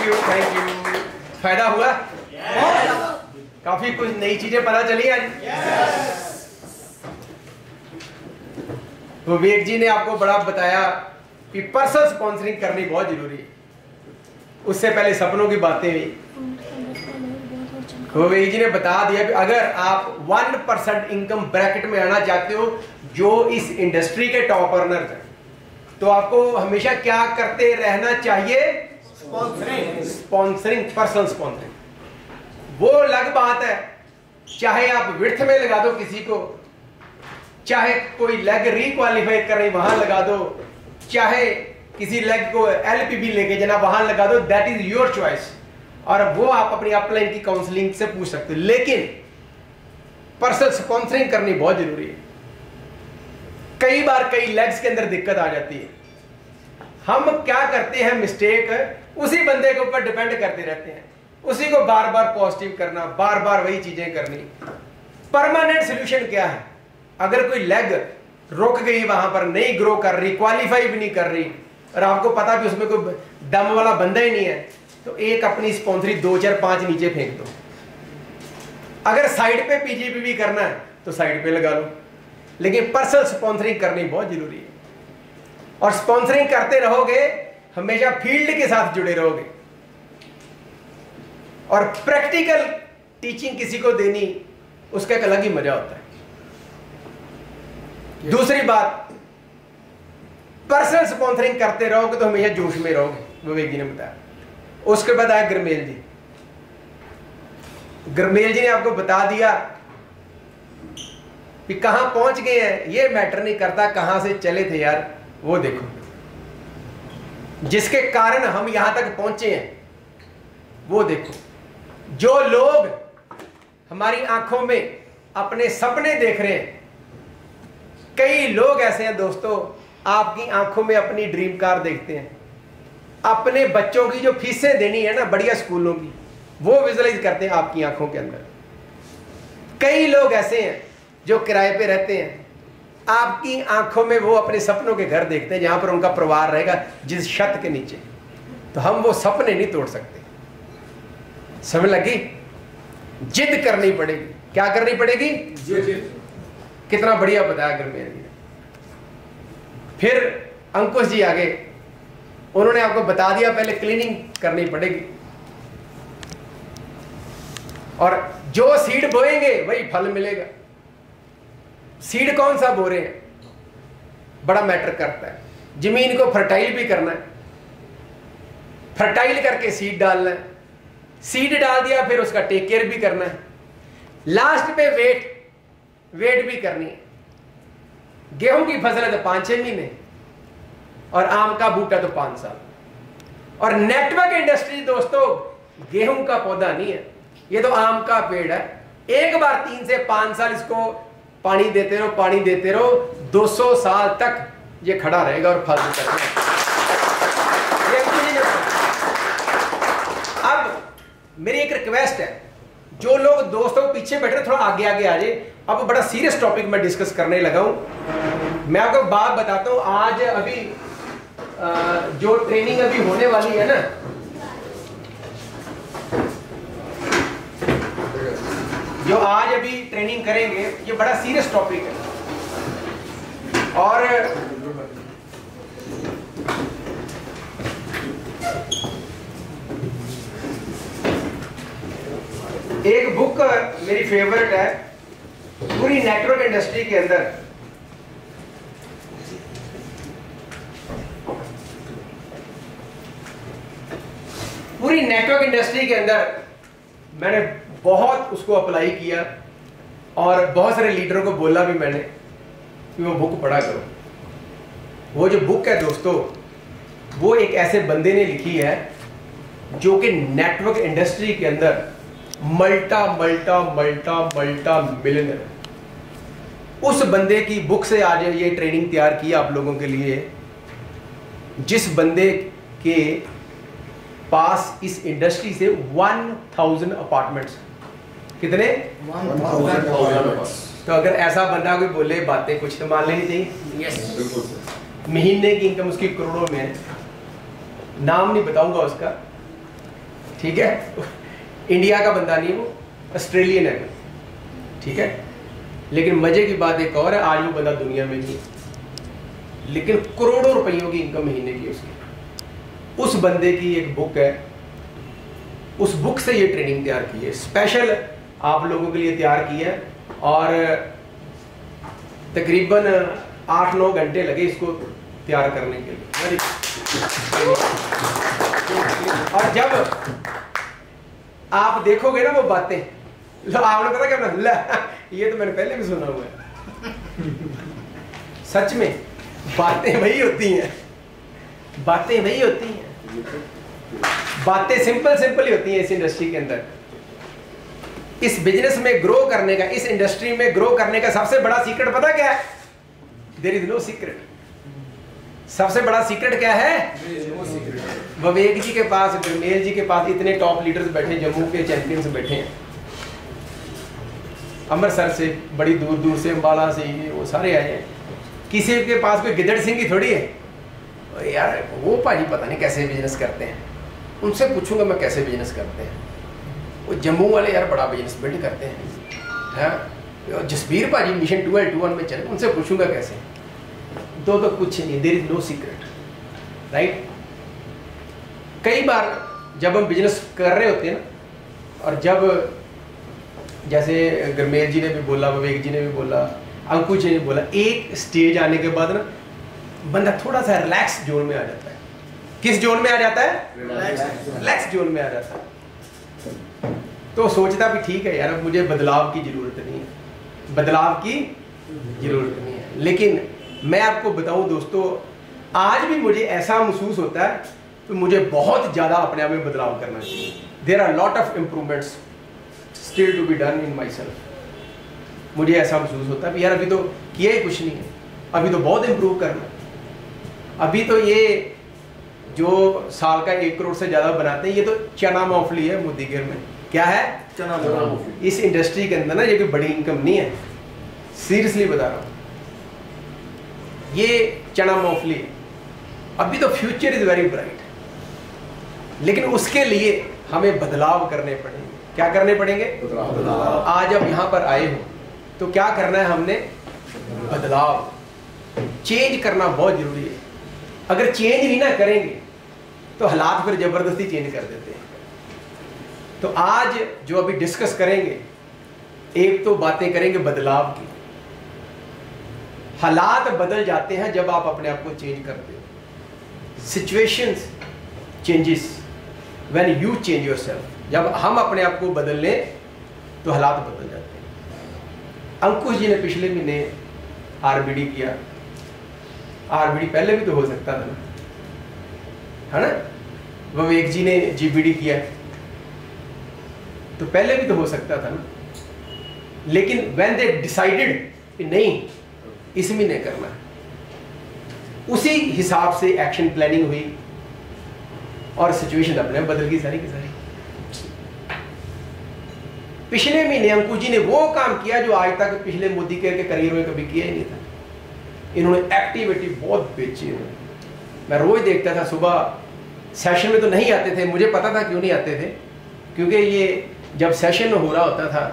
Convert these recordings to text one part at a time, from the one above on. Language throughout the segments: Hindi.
Thank you. फायदा हुआ? काफी कुछ नई चीजें पता चली आज। विवेक जी ने आपको बड़ा बताया कि पर्सनल स्पॉन्सरिंग करनी बहुत जरूरी है। उससे पहले सपनों की बातें हुई। विवेक जी ने बता दिया कि अगर आप 1% इनकम ब्रैकेट में आना चाहते हो, जो इस इंडस्ट्री के टॉप अर्नर्स हैं, तो आपको हमेशा क्या करते रहना चाहिए? Sponsoring, personal sponsoring. वो अलग बात है, चाहे आप विड्थ में लगा दो किसी को, चाहे कोई लेग रिक्वालिफाई कर रही वहां लगा दो, चाहे किसी लेग को एलपीबी लेके जाना वहां लगा दो, दैट इज योर चॉइस। और वो आप अपनी अपलाइन की काउंसलिंग से पूछ सकते हो, लेकिन पर्सनल स्पॉन्सरिंग करनी बहुत जरूरी है। कई बार कई लेग्स के अंदर दिक्कत आ जाती है। हम क्या करते हैं मिस्टेक, उसी बंदे के ऊपर डिपेंड करते रहते हैं, उसी को बार बार पॉजिटिव करना, बार बार वही चीजें करनी। परमानेंट सोल्यूशन क्या है? अगर कोई लेग रुक गई, वहां पर नहीं ग्रो कर रही, क्वालिफाई भी नहीं कर रही, और आपको पता भी उसमें कोई दम वाला बंदा ही नहीं है, तो एक अपनी स्पॉन्सरी 2 4 5 नीचे फेंक दो। अगर साइड पे पीजीपी भी करना है तो साइड पे लगा लो, लेकिन पर्सनल स्पॉन्सरिंग करनी बहुत जरूरी है। और स्पॉन्सरिंग करते रहोगे, हमेशा फील्ड के साथ जुड़े रहोगे, और प्रैक्टिकल टीचिंग किसी को देनी, उसका एक अलग ही मजा होता है। दूसरी बात, पर्सनल स्पॉन्सरिंग करते रहोगे तो हमेशा जोश में रहोगे, विवेक जी ने बताया। उसके बाद आया गुरमेल जी। गुरमेल जी ने आपको बता दिया कि कहां पहुंच गए हैं, ये मैटर नहीं करता कहां से चले थे यार, वो देखो जिसके कारण हम यहां तक पहुंचे हैं, वो देखो। जो लोग हमारी आंखों में अपने सपने देख रहे हैं, कई लोग ऐसे हैं दोस्तों, आपकी आंखों में अपनी ड्रीम कार देखते हैं, अपने बच्चों की जो फीसें देनी है ना बढ़िया स्कूलों की, वो विजुअलाइज करते हैं आपकी आंखों के अंदर। कई लोग ऐसे हैं जो किराए पे रहते हैं, आपकी आंखों में वो अपने सपनों के घर देखते हैं जहां पर उनका परिवार रहेगा, जिस छत के नीचे। तो हम वो सपने नहीं तोड़ सकते, समझ लगी? जिद करनी पड़ेगी। क्या करनी पड़ेगी? जिद। कितना बढ़िया बताया गुरमेल जी ने। फिर अंकुश जी आगे, उन्होंने आपको बता दिया पहले क्लीनिंग करनी पड़ेगी, और जो सीड बोएंगे वही फल मिलेगा। सीड कौन सा बो रहे हैं, बड़ा मैटर करता है। जमीन को फर्टाइल भी करना है, फर्टाइल करके सीड डालना है, सीड डाल दिया फिर उसका टेक केयर भी करना है, लास्ट पे वेट भी करनी है। गेहूं की फसल है तो 5-6 महीने, और आम का बूटा तो 5 साल। और नेटवर्क इंडस्ट्री दोस्तों गेहूं का पौधा नहीं है, ये तो आम का पेड़ है। एक बार 3 से 5 साल इसको पानी देते रहो, पानी देते रहो, 200 साल तक ये खड़ा रहेगा और फल देता रहेगा। अब मेरी एक रिक्वेस्ट है, जो लोग दोस्तों पीछे बैठे थोड़ा आगे आगे आ जाए। अब बड़ा सीरियस टॉपिक मैं डिस्कस करने लगा हूं। मैं आपको बात बताता हूं, आज अभी जो ट्रेनिंग अभी होने वाली है ना, जो आज अभी ट्रेनिंग करेंगे, ये बड़ा सीरियस टॉपिक है। और एक बुक मेरी फेवरेट है पूरी नेटवर्क इंडस्ट्री के अंदर, पूरी नेटवर्क इंडस्ट्री के अंदर मैंने बहुत उसको अप्लाई किया, और बहुत सारे लीडरों को बोला भी मैंने कि वो बुक पढ़ा करो। वो जो बुक है दोस्तों, वो एक ऐसे बंदे ने लिखी है जो कि नेटवर्क इंडस्ट्री के अंदर मल्टा मिलियनर। उस बंदे की बुक से आज ये ट्रेनिंग तैयार की आप लोगों के लिए, जिस बंदे के पास इस इंडस्ट्री से 1000 अपार्टमेंट्स। कितने? 1000। तो अगर ऐसा बंदा कोई बोले बातें, कुछ तो मान लेनी चाहिए। यस। महीने की इनकम उसकी करोड़ों में है, नाम नहीं बताऊंगा उसका, ठीक है, इंडिया का बंदा नहीं, वो ऑस्ट्रेलियन है, ठीक है। लेकिन मजे की बात एक और है, आज वो बंदा दुनिया में नहीं है, लेकिन करोड़ों रुपयों की इनकम महीने की उसकी। उस बंदे की एक बुक है, उस बुक से ये ट्रेनिंग तैयार की है, स्पेशल आप लोगों के लिए तैयार की है, और तकरीबन 8-9 घंटे लगे इसको तैयार करने के लिए। और जब आप देखोगे ना वो बातें, आपने पता क्या ना, ये तो मैंने पहले भी सुना हुआ है। सच में बातें वही होती हैं, बातें वही होती हैं, बातें सिंपल ही होती हैं इस इंडस्ट्री के अंदर। इस बिजनेस में ग्रो करने का, इस इंडस्ट्री में ग्रो करने का सबसे बड़ा सीक्रेट पता क्या है? There is no secret. सबसे बड़ा सीक्रेट क्या है? विवेक जी के पास, गुरमेल जी के पास इतने टॉप लीडर्स बैठे, जम्मू के चैंपियंस बैठे हैं, अमृतसर से, बड़ी दूर दूर से, अम्बाला से, ये वो सारे आए हैं। किसी के पास कोई गिदड़ सिंह की थोड़ी है यार, वो भाजी पता नहीं कैसे बिजनेस करते हैं, उनसे पूछूंगा मैं कैसे बिजनेस करते हैं। वो जम्मू वाले यार बड़ा बिजनेस बिल्ड करते हैं, जसबीर भाजी मिशन 1221 में चले, उनसे पूछूंगा कैसे। तो कुछ नहीं, there is no secret, right. कई बार जब हम बिजनेस कर रहे होते हैं ना, और जब जैसे गुरमेल जी ने भी बोला, विवेक जी ने भी बोला, अंकुश जी ने बोला, एक स्टेज आने के बाद ना बंदा थोड़ा सा रिलैक्स जोन में आ जाता है। किस जोन में आ जाता है? रिलैक्स जोन में आ जाता है। तो सोचता भी ठीक है यार, अब मुझे बदलाव की जरूरत नहीं है, बदलाव की जरूरत नहीं है। लेकिन मैं आपको बताऊं दोस्तों, आज भी मुझे ऐसा महसूस होता है कि मुझे बहुत ज्यादा अपने आप में बदलाव करना चाहिए। There are lot of improvements still to be done in my self. मुझे ऐसा महसूस होता है कि यार अभी तो किया ही कुछ नहीं है, अभी तो बहुत इम्प्रूव करना है। अभी तो ये जो साल का 1 करोड़ से ज्यादा बनाते हैं, ये तो चना मूंगफली है मोदीगिर में। क्या है? चना मूंगफली। इस इंडस्ट्री के अंदर ना ये कोई बड़ी इनकम नहीं है, सीरियसली बता रहा हूँ, ये चना मूंगफली है। अभी तो फ्यूचर इज वेरी ब्राइट, लेकिन उसके लिए हमें बदलाव करने पड़ेंगे। क्या करने पड़ेंगे? बदलाव। आज अब यहाँ पर आए हो तो क्या करना है हमने? बदलाव, चेंज करना बहुत जरूरी है। अगर चेंज नहीं ना करेंगे तो हालात फिर जबरदस्ती चेंज कर देते हैं। तो आज जो अभी डिस्कस करेंगे, एक तो बातें करेंगे बदलाव की। हालात बदल जाते हैं जब आप अपने आप को चेंज करते हो। Situations changes when you change yourself. जब हम अपने आप को बदल लें तो हालात बदल जाते हैं। अंकुश जी ने पिछले महीने आरबीडी किया। आरबीडी पहले भी तो हो सकता था ना, है ना। विवेक जी ने जीबीडी किया तो पहले भी तो हो सकता था ना। लेकिन व्हेन दे डिसाइडेड कि नहीं इस महीने करना, उसी हिसाब से एक्शन प्लानिंग हुई और सिचुएशन अपने बदल गई सारी की सारी। पिछले महीने अंकुश जी ने वो काम किया जो आज तक पिछले मोदी के करियर में कभी किया ही नहीं था। इन्होंने एक्टिविटी बहुत बेची। मैं रोज देखता था, सुबह सेशन में तो नहीं आते थे, मुझे पता था क्यों नहीं आते थे, क्योंकि ये जब सेशन हो रहा होता था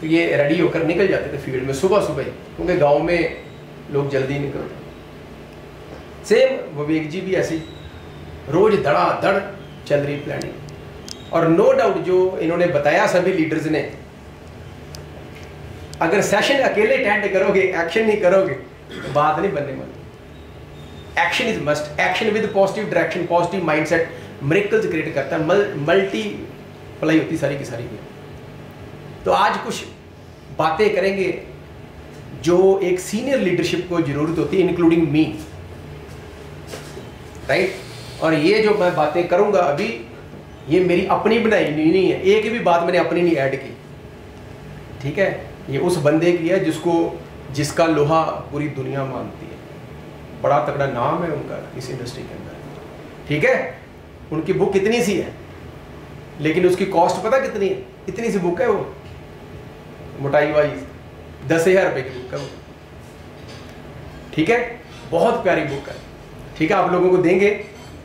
तो ये रेडी होकर निकल जाते थे फील्ड में सुबह सुबह, क्योंकि गांव में लोग जल्दी निकलते। सेम विवेक जी भी ऐसी रोज धड़ाधड़ चल रही प्लानिंग। और नो डाउट जो इन्होंने बताया सभी लीडर्स ने, अगर सेशन अकेले अटेंड करोगे, एक्शन नहीं करोगे, बात नहीं बनने वाली। Action is must. Action with positive direction, positive mindset miracles create करता है, मल्टीप्लाई होती सारी की सारी। तो आज कुछ बातें करेंगे जो एक सीनियर लीडरशिप को जरूरत होती है, इंक्लूडिंग मी, राइट। और ये जो मैं बातें करूंगा अभी, ये मेरी अपनी बनाई नहीं है, एक भी बात मैंने अपनी नहीं ऐड की, ठीक है। ये उस बंदे की है जिसका लोहा पूरी दुनिया मानती है। बड़ा तगड़ा नाम है उनका इस इंडस्ट्री के अंदर, ठीक है। उनकी बुक कितनी सी है, लेकिन उसकी कॉस्ट पता कितनी है? इतनी सी बुक है वो, मोटाई वाइज 10,000 रुपए की बुक है वो, ठीक है। बहुत प्यारी बुक है, ठीक है, आप लोगों को देंगे।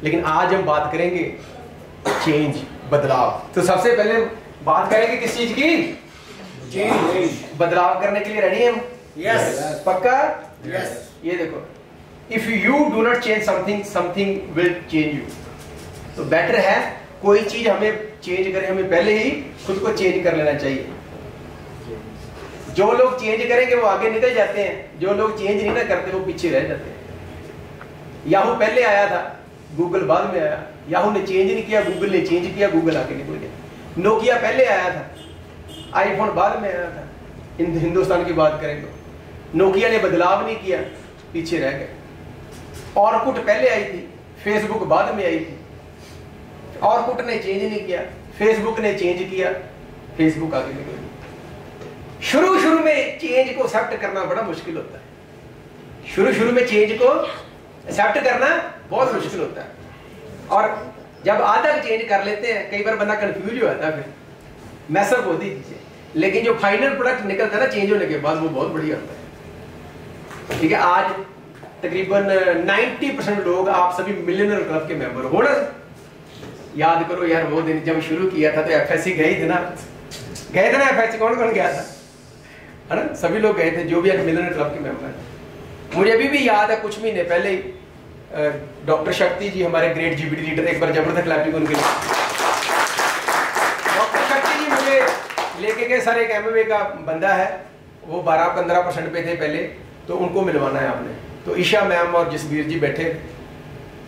लेकिन आज हम बात करेंगे चेंज, बदलाव। तो सबसे पहले बात करेंगे किस चीज की? बदलाव करने के लिए रेडी हैं? यस। पक्का? यस। ये देखो, if you do not change something, something will change you. तो बेटर है कोई चीज हमें चेंज करे, हमें पहले ही खुद को चेंज कर लेना चाहिए। जो लोग चेंज करेंगे वो आगे निकल जाते हैं, जो लोग चेंज नहीं ना करते वो पीछे रह जाते हैं। याहू पहले आया था, गूगल बाद में आया। याहू ने चेंज नहीं किया, गूगल ने चेंज किया, गूगल आगे निकल गया। नोकिया पहले आया था, आईफोन बाद में आया था। हिंदुस्तान की बात करें तो नोकिया ने बदलाव नहीं किया, पीछे रह गए। ऑरकुट पहले आई थी, फेसबुक बाद में आई थी। ऑरकुट ने चेंज नहीं किया, फेसबुक ने चेंज किया, फेसबुक आगे निकल गया। शुरू में चेंज को एक्सेप्ट करना बड़ा मुश्किल होता है। शुरू में चेंज को एक्सेप्ट करना बहुत मुश्किल होता है, और जब आधा चेंज कर लेते हैं कई बार बंदा कंफ्यूज हो जाता है, फिर मैसअप होती चीजें। लेकिन जो फाइनल प्रोडक्ट निकलता है ना चेंज होने के बाद, वो बहुत बढ़िया होता है। ठीक है, आज तकरीबन 90% लोग आप सभी मिलियनर क्लब के मेंबर हो ना। याद करो यार, वो दिन जब शुरू किया था तो एफएससी गए थे ना एफएससी कौन कौन गया था, है ना? सभी लोग गए थे जो भी मिलियनर क्लब के मेंबर। मुझे अभी भी याद है कुछ महीने पहले डॉक्टर शक्ति जी, हमारे ग्रेट जीबीडी लीडर, एक बार जबरदस्त क्लैपिंग उनके लिए। डॉक्टर शक्ति जी मुझे लेके गए, सर एक एमएमए का बंदा है, वो 12-15% पे थे पहले, तो उनको मिलवाना है आपने। तो ईशा मैम और जसबीर जी बैठे,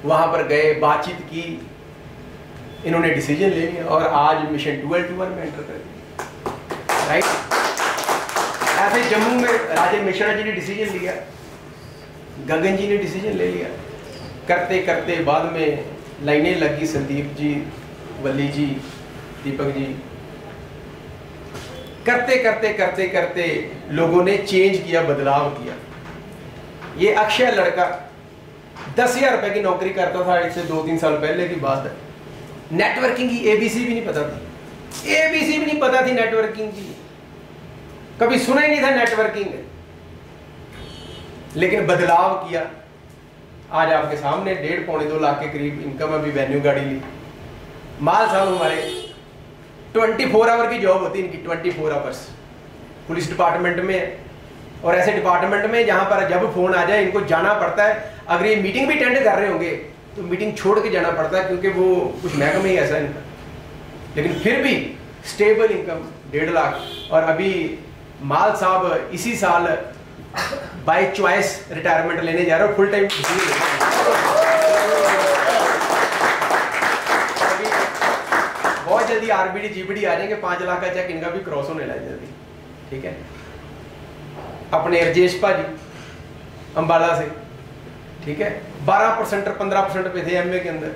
वहां पर गए, बातचीत की, इन्होंने डिसीजन ले लिया और आज मिशन 12-1 में एंटर कर दिया। राइट, ऐसे जम्मू में राजे मिश्रा जी ने डिसीजन लिया, गगन जी ने डिसीजन ले लिया। करते करते बाद में लाइनें लगी, संदीप जी, वली जी, दीपक जी। करते करते करते करते लोगों ने चेंज किया, बदलाव किया। ये अक्षय लड़का 10,000 रुपए की नौकरी करता था, इससे 2-3 साल पहले की बात है। नेटवर्किंग की एबीसी भी नहीं पता थी, एबीसी भी नहीं पता थी नेटवर्किंग की, कभी सुना ही नहीं था नेटवर्किंग। लेकिन बदलाव किया, आज आपके सामने 1.5-2 लाख के करीब इनकम, अभी वेन्यू गाड़ी ली। माल साहब हमारे 24 आवर की जॉब होती है इनकी, 24 आवर्स पुलिस डिपार्टमेंट में, और ऐसे डिपार्टमेंट में जहां पर जब फोन आ जाए इनको जाना पड़ता है। अगर ये मीटिंग भी अटेंड कर रहे होंगे तो मीटिंग छोड़ के जाना पड़ता है, क्योंकि वो कुछ महकमा ही ऐसा इनका। लेकिन फिर भी स्टेबल इनकम 1.5 लाख। और अभी माल साहब इसी साल बाय चॉइस रिटायरमेंट लेने जा रहे हो, फुल टाइम। बहुत जल्दी आरबीडी जीबीडी आ जाएंगे, 5 लाख का चेक इनका भी क्रॉस होने लग जल्दी। ठीक है, अपने रजेश भाजी अंबाला से, ठीक है, 12% और 15% पे थे एमए के अंदर।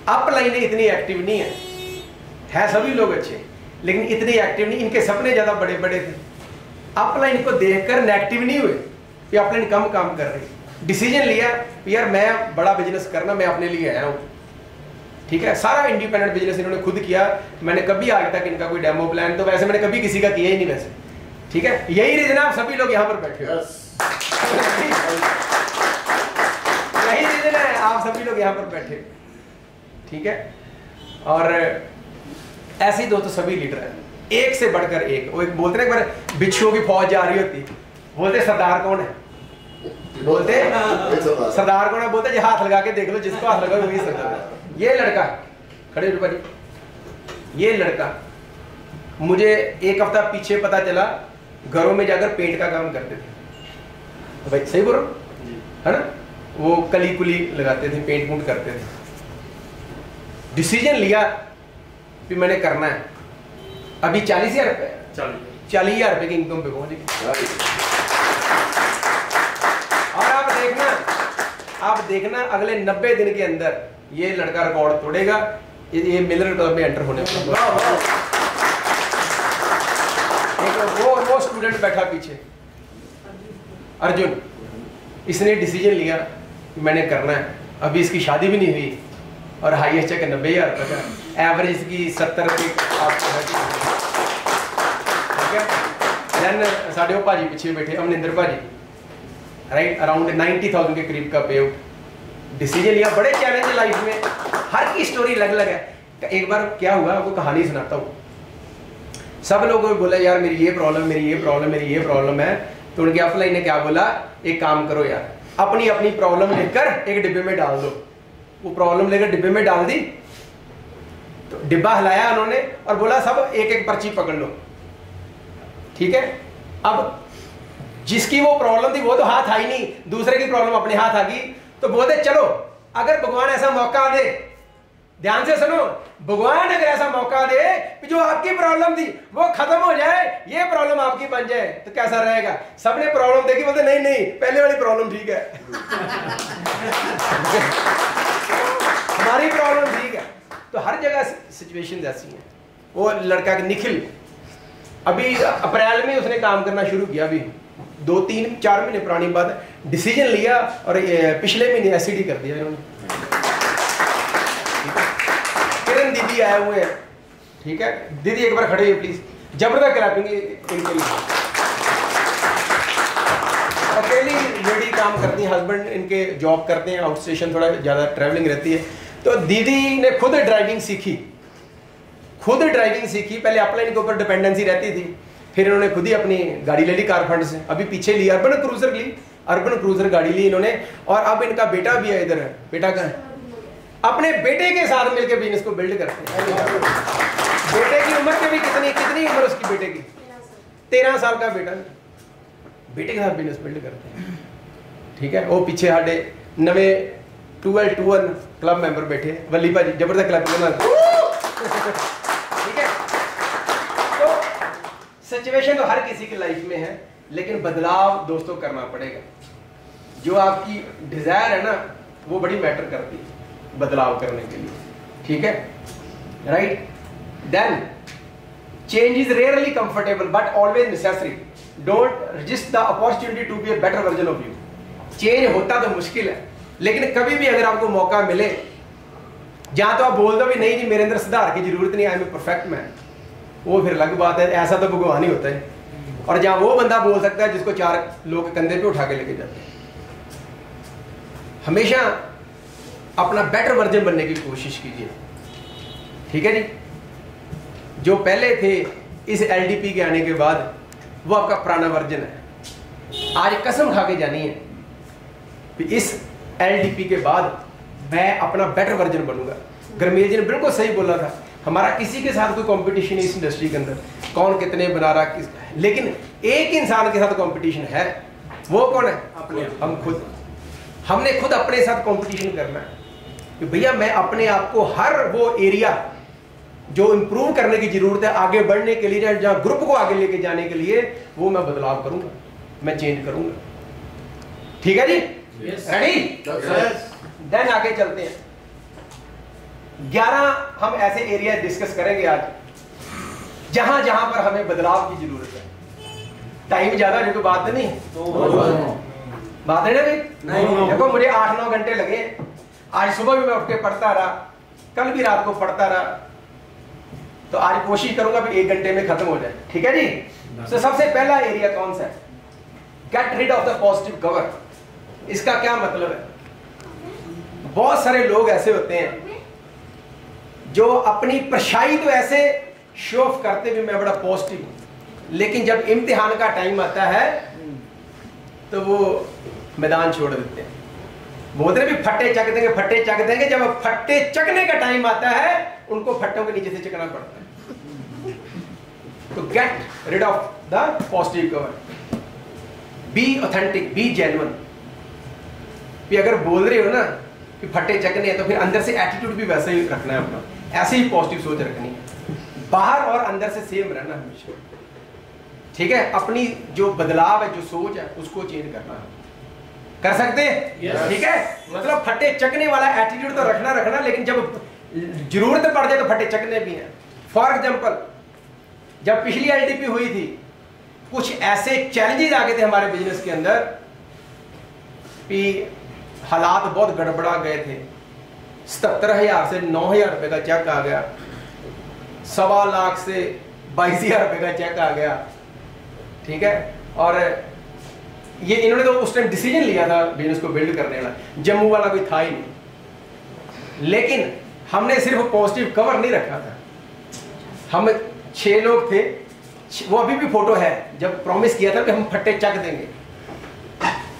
अपलाइन इतनी एक्टिव नहीं है सभी लोग अच्छे, लेकिन इतनी एक्टिव नहीं। इनके सपने ज्यादा बड़े बड़े थे, अपलाइन को देखकर नेगेटिव नहीं हुए कि अपलाइन कम काम कर रही। डिसीजन लिया यार मैं बड़ा बिजनेस करना, मैं अपने लिए आया हूँ। ठीक है, सारा इंडिपेंडेंट बिजनेस इन्होंने खुद किया। मैंने कभी आज तक इनका कोई डेमो प्लान, तो वैसे मैंने कभी किसी का किया ही नहीं वैसे। ठीक है, यही रीजन आप सभी लोग यहाँ पर बैठे हो, यही रीजन है आप सभी लोग यहाँ पर बैठे। ठीक है, और ऐसे ही दोस्तों सभी लीडर हैं, एक से बढ़कर एक। वो एक बोलते ना, एक बार बिच्छुओं की फौज जा रही होती, बोलते सरदार कौन है, बोलते सरदार कौन है, बोलते जी हाथ लगा के देख लो, जिसको हाथ लगा वही सरदार है। ये लड़का खड़े रूपा जी, ये लड़का मुझे एक हफ्ता पीछे पता चला घरों में जाकर पेंट का काम करते थे। तो भाई सही बोल रहा हूं, है ना? वो कली कुली लगाते थे, पेंट पूंट करते थे। डिसीजन लिया कि मैंने करना है। अभी 40,000 रुपए, 40,000 रुपए की इनकम पे पहुंच गई। और आप देखना अगले 90 दिन के अंदर ये लड़का रिकॉर्ड तोड़ेगा, ये मिलर क्लब में एंटर होने वाला। वो स्टूडेंट बैठा पीछे, अर्जुन, इसने डिसीजन लिया कि मैंने करना है। अभी इसकी शादी भी नहीं हुई और हाईएस्ट चेक 90,000 रुपए का, एवरेज इसकी 70 रुपये। ठीक है, देन साढ़े भाजी पीछे बैठे, अमनिंदर भाजी, राइट, अराउंड 90,000 के करीब का पे आउट। डिसीजन लिया, बड़े चैलेंज लाइफ में, हर की स्टोरी अलग अलग है। एक बार क्या हुआ, आपको कहानी सुनाता हूँ। सब लोगों को बोला यार मेरी ये प्रॉब्लम, मेरी ये प्रॉब्लम, मेरी ये प्रॉब्लम है। तो उनके ऑफलाइन ने क्या बोला, एक काम करो यार, अपनी अपनी प्रॉब्लम लेकर एक डिब्बे में डाल दो। वो प्रॉब्लम लेकर डिब्बे में डाल दी, तो डिब्बा हिलाया उन्होंने और बोला सब एक एक पर्ची पकड़ लो, ठीक है। अब जिसकी वो प्रॉब्लम थी वो तो हाथ आई नहीं, दूसरे की प्रॉब्लम अपने हाथ आ गई। तो बोलते चलो अगर भगवान ऐसा मौका दे, ध्यान से सुनो, भगवान अगर ऐसा मौका दे कि जो आपकी प्रॉब्लम थी वो खत्म हो जाए, ये प्रॉब्लम आपकी बन जाए, तो कैसा रहेगा? सबने प्रॉब्लम देखी, बोलते नहीं नहीं पहले वाली प्रॉब्लम ठीक है हमारी प्रॉब्लम ठीक है। तो हर जगह सिचुएशन ऐसी है। वो लड़का निखिल अभी अप्रैल में उसने काम करना शुरू किया, अभी 2-3-4 महीने पुरानी बात है, डिसीजन लिया और पिछले महीने एसईडी कर दिया इन्होंने। किरण दीदी आए हुए हैं, ठीक है, दीदी एक बार खड़े हुए प्लीज, जबरदस्त क्लैपिंग इनके लिए। अकेली लेडी काम करती है, हस्बैंड इनके जॉब करते हैं, आउट स्टेशन थोड़ा ज्यादा ट्रैवलिंग रहती है। तो दीदी ने खुद ड्राइविंग सीखी, पहले अपलाइन के ऊपर डिपेंडेंसी रहती थी, फिर इन्होंने खुद ही अपनी गाड़ी ले ली कार फंड से, अभी पीछे ली अर्बन क्रूजर गाड़ी ली इन्होंने। और अब इनका बेटा भी है इधर, बेटा का अपने बेटे के साथ मिलकर बिजनेस को बिल्ड करते हैं। बेटे की उम्र के भी कितनी उम्र उसकी बेटे की, 13 साल का बेटा, बेटे के साथ बिजनेस बिल्ड करते हैं, ठीक है। वो पीछे साढ़े नवे 12 क्लब मेंबर बैठे, वल्ली भाजी जबरदस्त क्लब ठीक है। तो सिचुएशन तो हर किसी की लाइफ में है, लेकिन बदलाव दोस्तों करना पड़ेगा। जो आपकी डिजायर है ना वो बड़ी मैटर करती है बदलाव करने के लिए, ठीक है, right. Then change is rarely comfortable but always necessary, don't resist the opportunity to be a better version of you. Change होता तो मुश्किल है, लेकिन कभी भी अगर आपको मौका मिले, जहां तो आप बोल दो भी नहीं जी मेरे अंदर सुधार की जरूरत नहीं, I am a perfect man, वो फिर अलग बात है, ऐसा तो भगवान ही होता है। और जहां वो बंदा बोल सकता है जिसको 4 लोग कंधे पे उठा के लेके जाते हैं। हमेशा अपना बेटर वर्जन बनने की कोशिश कीजिए, ठीक है जी। जो पहले थे इस एलडीपी के आने के बाद वो आपका पुराना वर्जन है। आज कसम खा के जानी है कि इस एलडीपी के बाद मैं अपना बेटर वर्जन बनूंगा। गरमेल जी ने बिल्कुल सही बोला था, हमारा किसी के साथ कोई कंपटीशन नहीं इस इंडस्ट्री के अंदर, कौन कितने बना रहा किस, लेकिन एक इंसान के साथ कंपटीशन है, वो कौन है? अपने हम खुद। हमने खुद अपने साथ कंपटीशन करना है कि भैया मैं अपने आप को हर वो एरिया जो इंप्रूव करने की जरूरत है, आगे बढ़ने के लिए, जहां ग्रुप को आगे लेके जाने के लिए, वो मैं बदलाव करूंगा, मैं चेंज करूंगा, ठीक है जी। रेडी? देन आगे चलते हैं। 11 हम ऐसे एरिया डिस्कस करेंगे आज जहां जहां पर हमें बदलाव की जरूरत है। टाइम ज्यादा जो, तो बात नहीं बात है ना भाई। देखो मुझे 8-9 घंटे लगे, आज सुबह भी मैं उठ के पढ़ता रहा, कल भी रात को पढ़ता रहा, तो आज कोशिश करूंगा भी 1 घंटे में खत्म हो जाए, ठीक है जी। तो सबसे पहला एरिया कौन सा है? Get rid of the positive cover. इसका क्या मतलब है? बहुत सारे लोग ऐसे होते हैं जो अपनी परछाई तो ऐसे शो ऑफ करते भी मैं बड़ा पॉजिटिव हूं, लेकिन जब इम्तिहान का टाइम आता है तो वो मैदान छोड़ देते हैं। बोलते भी फट्टे चक देंगे, फट्टे चक देंगे, जब फट्टे चकने का टाइम आता है उनको फट्टों के नीचे से चकना पड़ता है। तो get rid of the positive cover, be authentic, be genuine. भी अगर बोल रहे हो ना कि फट्टे चकने हैं, तो फिर अंदर से एटीट्यूड भी वैसे ही रखना है अपना, ऐसे ही पॉजिटिव सोच रखनी है, बाहर और अंदर से सेम रहना हमेशा, ठीक है। अपनी जो बदलाव है, जो सोच है, उसको चेंज करना है, कर सकते हैं, ठीक है। मतलब फट्टे चकने वाला एटीट्यूड तो रखना, लेकिन जब जरूरत पड़ जाए तो फट्टे चकने भी हैं। फॉर एग्जाम्पल, जब पिछली एलडीपी हुई थी, कुछ ऐसे चैलेंजेस आ गए थे हमारे बिजनेस के अंदर कि हालात बहुत गड़बड़ा गए थे। 77,000 से 9,000 रुपए का चेक आ गया, 1.25 लाख से 22,000 रुपए का चेक आ गया, ठीक है। और ये इन्होंने तो उस टाइम डिसीजन लिया था बिजनेस को बिल्ड करने वाला, जम्मू वाला कोई था ही नहीं, लेकिन हमने सिर्फ पॉजिटिव कवर नहीं रखा था, हम 6 लोग थे, वो अभी भी फोटो है, जब प्रॉमिस किया था कि हम फट्टे चक देंगे,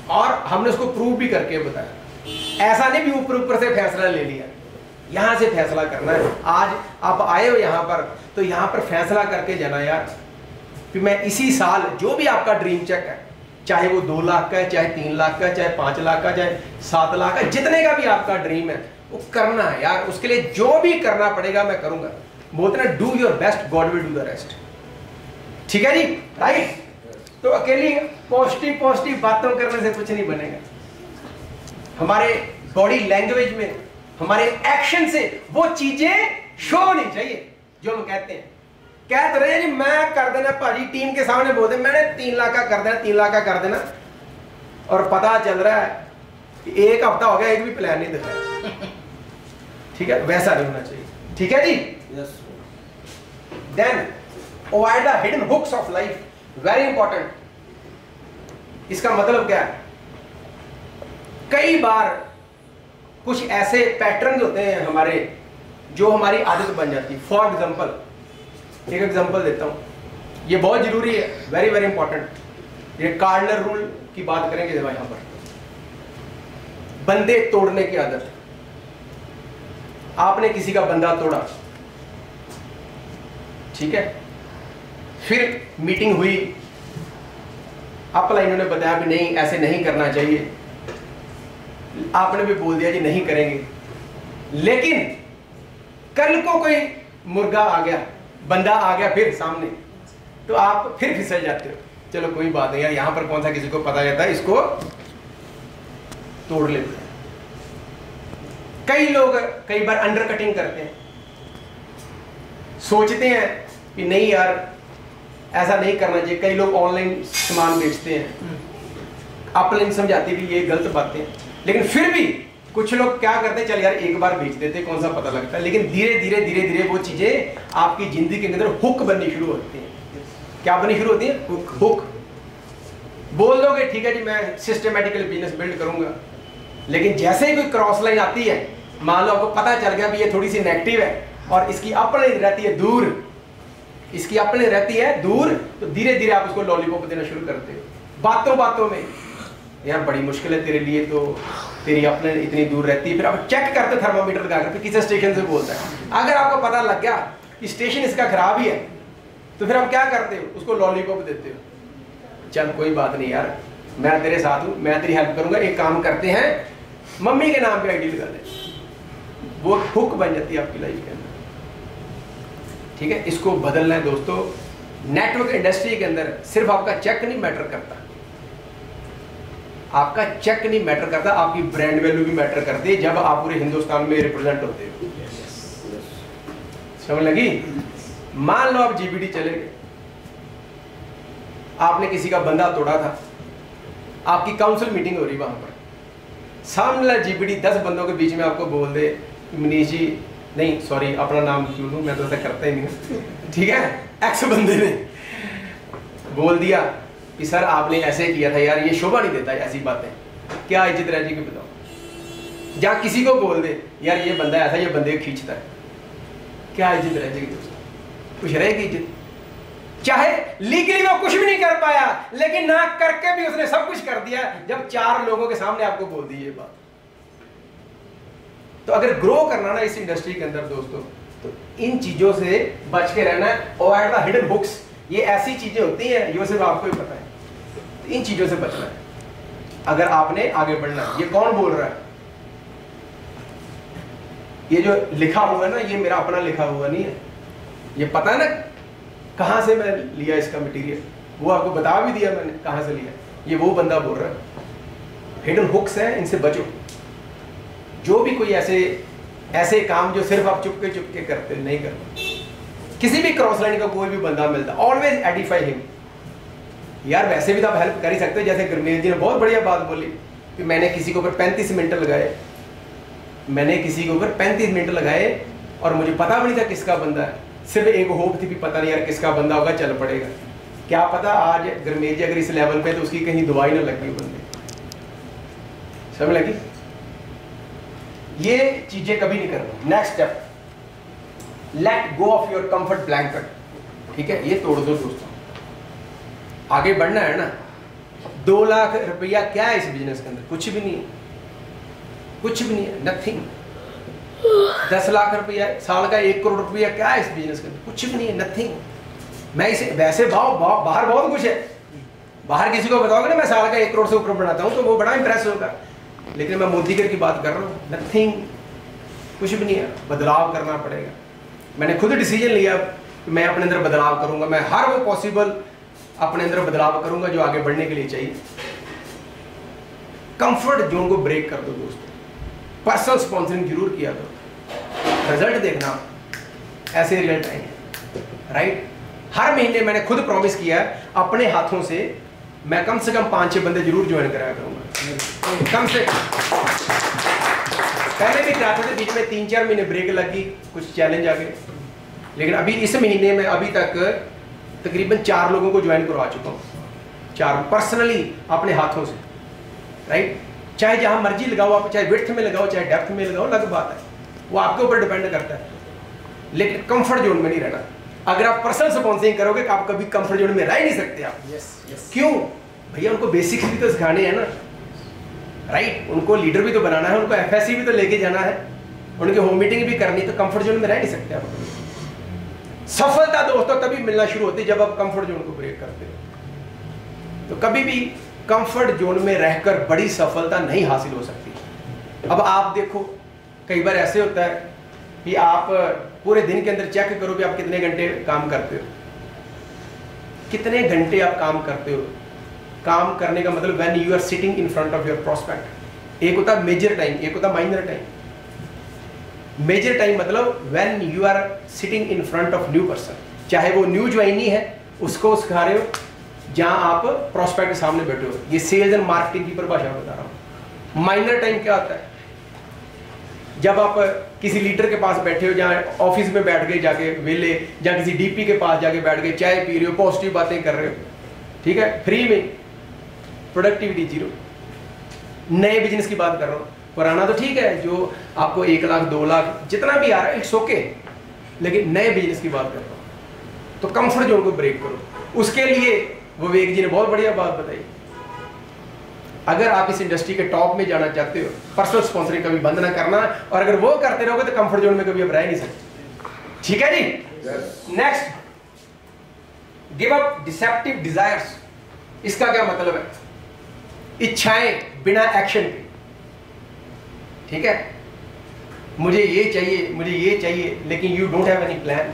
और हमने उसको प्रूव भी करके बताया। ऐसा नहीं भी ऊपर ऊपर से फैसला ले लिया, यहां से फैसला करना है। आज आप आए हो यहां पर, तो यहां पर फैसला करके जाना यार कि मैं इसी साल जो भी आपका ड्रीम चेक है, चाहे वो 2 लाख का है, चाहे 3 लाख का, चाहे 5 लाख का, चाहे 7 लाख का, जितने का भी आपका ड्रीम है वो करना है यार। उसके लिए जो भी करना पड़ेगा मैं करूंगा। बोलते ना, do your best, God will do the rest. ठीक है जी, राइट। तो अकेली पॉजिटिव बातों करने से कुछ नहीं बनेगा। हमारे बॉडी लैंग्वेज में, हमारे एक्शन से वो चीजें शो होनी चाहिए जो हम कहते हैं। कह तो रहे जी मैं कर देना भाजी, टीम के सामने बोल दे मैंने 3 लाख का कर देना, 3 लाख का कर देना, और पता चल रहा है कि 1 हफ्ता हो गया, एक भी प्लान नहीं दिखाया। ठीक है, वैसा नहीं होना चाहिए। ठीक है जी, yes. Then avoid the hidden hooks of life, very important. इसका मतलब क्या है? कई बार कुछ ऐसे पैटर्न होते हैं हमारे जो हमारी आदत बन जाती है। फॉर एग्जाम्पल, एक एग्जाम्पल देता हूं, ये बहुत जरूरी है, वेरी वेरी इंपॉर्टेंट। ये कार्डिनल रूल की बात करेंगे यहां पर। बंदे तोड़ने की आदत। आपने किसी का बंदा तोड़ा, ठीक है, फिर मीटिंग हुई, अपलाइनों ने बताया कि नहीं ऐसे नहीं करना चाहिए, आपने भी बोल दिया जी नहीं करेंगे, लेकिन कल को कोई मुर्गा आ गया, बंदा आ गया फिर सामने, तो आप फिर फिसल जाते हो। चलो कोई बात नहीं यार, यहां पर कौन सा किसी को पता जाता है, इसको तोड़ लेते हैं। कई लोग कई बार अंडर कटिंग करते हैं, सोचते हैं कि नहीं यार ऐसा नहीं करना चाहिए। कई लोग ऑनलाइन सामान बेचते हैं, अपलाइन समझाते भी ये गलत बातें, लेकिन फिर भी कुछ लोग क्या करते हैं, चल यार एक बार बेच देते, कौन सा पता लगता है। लेकिन धीरे धीरे वो चीजें आपकी जिंदगी के अंदर हुक बननी शुरू होती हैं। क्या बननी शुरू होती है? हुक। बोल दोगे ठीक है जी मैं सिस्टमेटिकली बिजनेस बिल्ड करूंगा, लेकिन जैसे ही कोई क्रॉस लाइन आती है, मान लो आपको पता चल गया भी ये थोड़ी सी नेगेटिव है और इसकी अपनी रहती है दूर, इसकी अपनी रहती है दूर, तो धीरे धीरे आप उसको लॉलीपॉप देना शुरू करते हो। बातों बातों में यार बड़ी मुश्किल है तेरे लिए, तो तेरी अपने इतनी दूर रहती है। फिर आप चेक करते थर्मामीटर लगा कर किस स्टेशन से बोलता है। अगर आपको पता लग गया कि स्टेशन इसका खराब ही है, तो फिर आप क्या करते हो, उसको लॉलीपॉप देते हो। चल कोई बात नहीं यार, मैं तेरे साथ हूं, मैं तेरी हेल्प करूंगा, एक काम करते हैं मम्मी के नाम पे आईडी लगा दे। वो हुक बन जाती है आपकी लाइफ के अंदर। ठीक है, इसको बदलना है दोस्तों। नेटवर्क इंडस्ट्री के अंदर सिर्फ आपका चेक नहीं मैटर करता, आपका चेक नहीं मैटर करता, आपकी ब्रांड वैल्यू भी मैटर करती है जब आप पूरे हिंदुस्तान में रिप्रेजेंट होते हो। समझ लगी? मान लो आप जीबीडी चले गए, आपने किसी का बंदा तोड़ा था, आपकी काउंसिल मीटिंग हो रही वहां पर, सामने जीबीडी 10 बंदों के बीच में आपको बोल दे मनीष जी, नहीं सॉरी अपना नाम क्यों लूं, मैं तो ऐसा करता ही नहीं, ठीक है, एक्स बंदे ने बोल दिया कि सर आपने ऐसे किया था यार, ये शोभा नहीं देता ऐसी बातें, क्या इज्जत रह जाएगी बताओ। या किसी को बोल दे यार ये बंदा ऐसा, ये बंदे खींचता है, क्या इज्जत रह जाएगी दोस्तों? कुछ रहेगी इज्जत? चाहे लीगली वो कुछ भी नहीं कर पाया, लेकिन ना करके भी उसने सब कुछ कर दिया जब 4 लोगों के सामने आपको बोल दी ये बात। तो अगर ग्रो करना ना इस इंडस्ट्री के अंदर दोस्तों, तो इन चीजों से बच के रहना है। अवॉइड द हिडन हुक्स, ये ऐसी चीजें होती हैं जो सिर्फ आपको ही पता है, तो इन चीजों से बचना है अगर आपने आगे बढ़ना है। ये कौन बोल रहा है? ये जो लिखा हुआ है ना, ये मेरा अपना लिखा हुआ नहीं है, ये पता है ना कहां से मैं लिया इसका मटेरियल, वो आपको बता भी दिया मैंने कहां से लिया। ये वो बंदा बोल रहा है। हिडन हुक्स है, इनसे बचो। जो भी कोई ऐसे काम जो सिर्फ आप चुपके करते, नहीं करना। किसी भी क्रॉस लाइन का कोई भी बंदा मिलता, ऑलवेज एडिफाई हिम। यार वैसे भी तो आप हेल्प कर ही सकते हो, जैसे गुरमीत जी ने बहुत बढ़िया बात बोली कि मैंने किसी के ऊपर 35 मिनट लगाए, मैंने किसी के ऊपर 35 मिनट लगाए और मुझे पता भी नहीं था किसका बंदा है, सिर्फ एक होप थी भी पता नहीं यार किसका बंदा होगा, चल पड़ेगा। क्या पता आज गुरमीत जी अगर इस लेवल पे तो उसकी कहीं दवाई ना लगी बंदे। समझ लगी? ये चीजें कभी नहीं करनी। Next step, let go of your comfort blanket. ठीक है, ये तोड़ दो दोस्तों, आगे बढ़ना है ना। 2 लाख रुपया क्या है इस बिजनेस के अंदर? कुछ भी नहीं है, कुछ भी नहीं है, नथिंग। 10 लाख रुपया, साल का 1 करोड़ रुपया क्या है इस बिजनेस के अंदर? कुछ भी नहीं है, नथिंग। मैं इसे वैसे बाहर बहुत कुछ है, बाहर किसी को बताओगे ना मैं साल का 1 करोड़ से ऊपर बनाता हूं तो वो बड़ा इंप्रेस होगा, लेकिन मैं मोदी की बात कर रहा हूँ, नथिंग, कुछ भी नहीं है। बदलाव करना पड़ेगा। मैंने खुद डिसीजन लिया, मैं अपने अंदर बदलाव करूंगा, मैं हर वो पॉसिबल अपने अंदर बदलाव करूंगा जो आगे बढ़ने के लिए चाहिए। कंफर्ट जोन को ब्रेक कर दो दोस्तों, पर्सनल स्पॉन्सरिंग जरूर किया करो, रिजल्ट देखना, ऐसे रिजल्ट आएंगे, राइट। हर महीने मैंने खुद प्रॉमिस किया है अपने हाथों से, मैं कम से कम 5-6 बंदे जरूर ज्वाइन कराया करूंगा, कम से कम। पहले भी कराते थे, बीच में 3-4 महीने ब्रेक लगी, कुछ चैलेंज आ गए, लेकिन अभी इस महीने में अभी तक तकरीबन 4 लोगों को ज्वाइन करवा चुका हूँ, 4 पर्सनली अपने हाथों से, राइट। चाहे जहां मर्जी लगाओ आप, चाहे विड्थ में लगाओ चाहे डेप्थ में लगाओ, अलग बात है, वो आपके ऊपर डिपेंड करता है, लेकिन कंफर्ट जोन में नहीं रहना। अगर आप पर्सनल स्पॉन्सरिंग करोगे तो आप कभी कंफर्ट जोन में रह नहीं सकते आप। yes. क्यों भैया? उनको बेसिक्स भी तो सिखाने हैं ना, राइट। उनको लीडर भी तो बनाना है, उनको एफएससी भी तो लेके जाना है, उनकी होम मीटिंग भी करनी, तो कंफर्ट जोन में रह नहीं सकते आप। सफलता दोस्तों तभी मिलना शुरू होती है जब आप कंफर्ट जोन को ब्रेक करते हो। तो कभी भी कंफर्ट जोन में रहकर बड़ी सफलता नहीं हासिल हो सकती। अब आप देखो, कई बार ऐसे होता है कि आप पूरे दिन के अंदर चेक करो कि आप कितने घंटे काम करते हो, कितने घंटे आप काम करते हो। काम करने का मतलब when you are sitting in front of your prospect. एक होता है मेजर टाइम, एक होता है माइनर टाइम। मेजर टाइम मतलब when you are sitting in front of new person, चाहे वो न्यू ज्वाइनी है उसको सिखा रहे हो, जहां आप प्रोस्पेक्ट के सामने बैठे हो। ये सेल्स एंड मार्केटिंग की परिभाषा बता रहा हूं। माइनर टाइम क्या होता है? जब आप किसी लीडर के पास बैठे हो, जहाँ ऑफिस में बैठ गए जाके वेले, या किसी डीपी के पास जाके बैठ गए, चाय पी रहे हो, पॉजिटिव बातें कर रहे हो, ठीक है, फ्री में, प्रोडक्टिविटी 0। नए बिजनेस की बात कर रहा हूँ, पुराना तो ठीक है, जो आपको 1 लाख 2 लाख जितना भी आ रहा है इट्स ओके, लेकिन नए बिजनेस की बात कर रहा हूँ। तो कंफर्ट जोन को ब्रेक करो। उसके लिए विवेक जी ने बहुत बढ़िया बात बताई, अगर आप इस इंडस्ट्री के टॉप में जाना चाहते हो, पर्सनल स्पॉन्सरिंग कभी बंद ना करना, और अगर वो करते रहोगे तो कंफर्ट जोन में कभी आप रह नहीं सकते। ठीक है जी। Next, give up deceptive desires. इसका क्या मतलब है? इच्छाएं बिना एक्शन के। ठीक है, मुझे ये चाहिए, मुझे ये चाहिए, लेकिन you don't have any plan.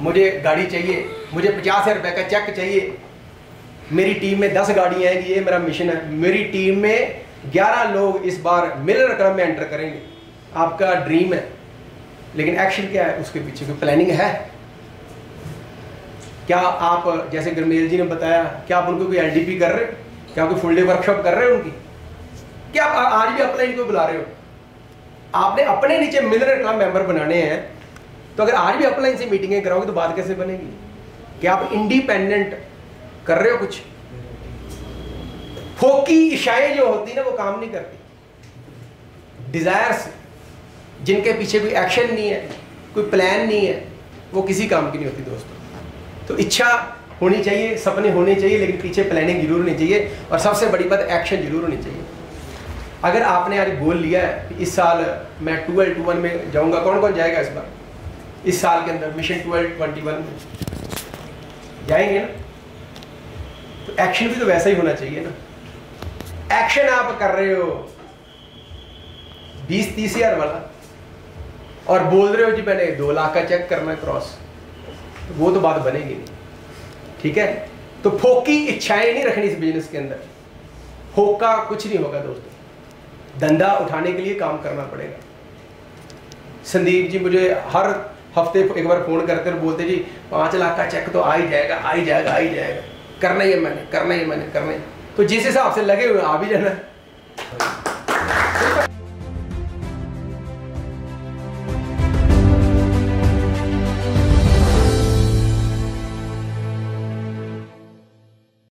मुझे गाड़ी चाहिए, मुझे 50,000 रुपए का चेक चाहिए, मेरी टीम में 10 गाड़ियां आएंगी, ये मेरा मिशन है, मेरी टीम में 11 लोग इस बार मिलर क्लब में एंटर करेंगे। आपका ड्रीम है, लेकिन एक्शन क्या है? उसके पीछे कोई प्लानिंग है क्या? आप जैसे गुरमेल जी ने बताया, क्या आप उनको कोई एलडीपी कर रहे हो? क्या कोई फुल डे वर्कशॉप कर रहे हो उनकी? क्या आप आज भी अपलाइन को बुला रहे हो? आपने अपने नीचे मिलर क्लब मेंबर बनाने हैं, तो अगर आज भी अपलाइन से मीटिंगें कराओगे तो बात कैसे बनेगी? क्या आप इंडिपेंडेंट कर रहे हो? कुछ फोकी इच्छाएं जो होती है ना, वो काम नहीं करती। डिजायर्स जिनके पीछे कोई एक्शन नहीं है, कोई प्लान नहीं है, वो किसी काम की नहीं होती दोस्तों। तो इच्छा होनी चाहिए, सपने होने चाहिए, लेकिन पीछे प्लानिंग जरूर होनी चाहिए, और सबसे बड़ी बात एक्शन जरूर होनी चाहिए। अगर आपने आज गोल लिया है कि इस साल मैं 12-1 में जाऊंगा, कौन कौन जाएगा इस बार, इस साल के अंदर मिशन 12-21 में जाएंगे ना? तो एक्शन भी तो वैसा ही होना चाहिए ना। एक्शन आप कर रहे हो 20-30 हज़ार वाला, और बोल रहे हो जी मैंने 2 लाख का चेक करना है क्रॉस, तो वो तो बात बनेगी नहीं। ठीक है, तो फोकी इच्छाएं नहीं रखनी इस बिजनेस के अंदर। होका कुछ नहीं होगा दोस्तों, धंधा उठाने के लिए काम करना पड़ेगा। संदीप जी मुझे हर हफ्ते एक बार फोन करते और बोलते जी 5 लाख का चेक तो आ ही जाएगा, आ ही जाएगा, आ ही जाएगा, करना ही है मैंने, करना ही है मैंने, करना ही। तो जिस हिसाब से लगे हुए आ भी जाना है।